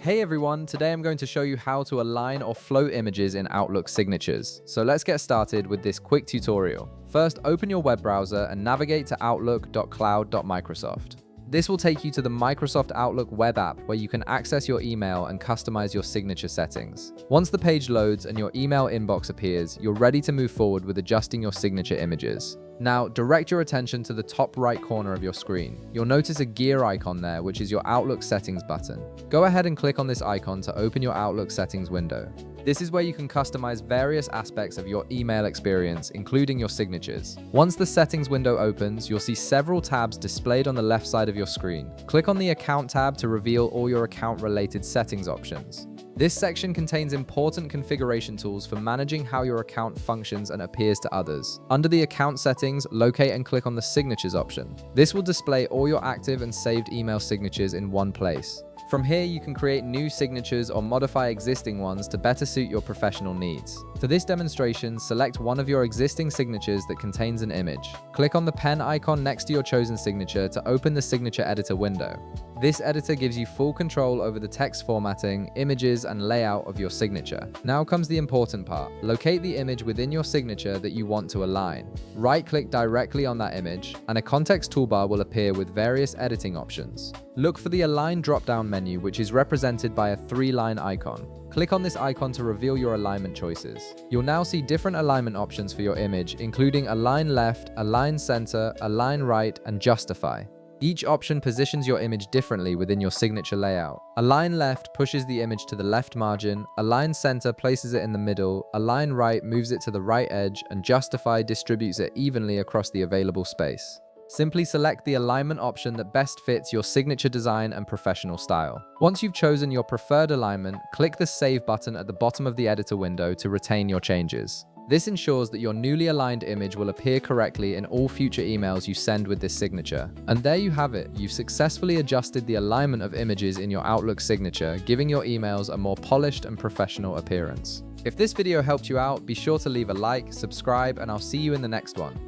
Hey everyone, today I'm going to show you how to align or float images in Outlook signatures. So let's get started with this quick tutorial. First, open your web browser and navigate to outlook.cloud.microsoft. This will take you to the Microsoft Outlook web app where you can access your email and customize your signature settings. Once the page loads and your email inbox appears, you're ready to move forward with adjusting your signature images. Now, direct your attention to the top right corner of your screen. You'll notice a gear icon there, which is your Outlook settings button. Go ahead and click on this icon to open your Outlook settings window. This is where you can customize various aspects of your email experience, including your signatures. Once the settings window opens, you'll see several tabs displayed on the left side of your screen. Click on the Account tab to reveal all your account-related settings options. This section contains important configuration tools for managing how your account functions and appears to others. Under the account settings, locate and click on the Signatures option. This will display all your active and saved email signatures in one place. From here, you can create new signatures or modify existing ones to better suit your professional needs. For this demonstration, select one of your existing signatures that contains an image. Click on the pen icon next to your chosen signature to open the signature editor window. This editor gives you full control over the text formatting, images, and layout of your signature. Now comes the important part. Locate the image within your signature that you want to align. Right-click directly on that image, and a context toolbar will appear with various editing options. Look for the Align drop-down menu, which is represented by a 3-line icon. Click on this icon to reveal your alignment choices. You'll now see different alignment options for your image, including Align Left, Align Center, Align Right, and Justify. Each option positions your image differently within your signature layout. Align Left pushes the image to the left margin, Align Center places it in the middle, Align Right moves it to the right edge, and Justify distributes it evenly across the available space. Simply select the alignment option that best fits your signature design and professional style. Once you've chosen your preferred alignment, click the Save button at the bottom of the editor window to retain your changes. This ensures that your newly aligned image will appear correctly in all future emails you send with this signature. And there you have it, you've successfully adjusted the alignment of images in your Outlook signature, giving your emails a more polished and professional appearance. If this video helped you out, be sure to leave a like, subscribe, and I'll see you in the next one.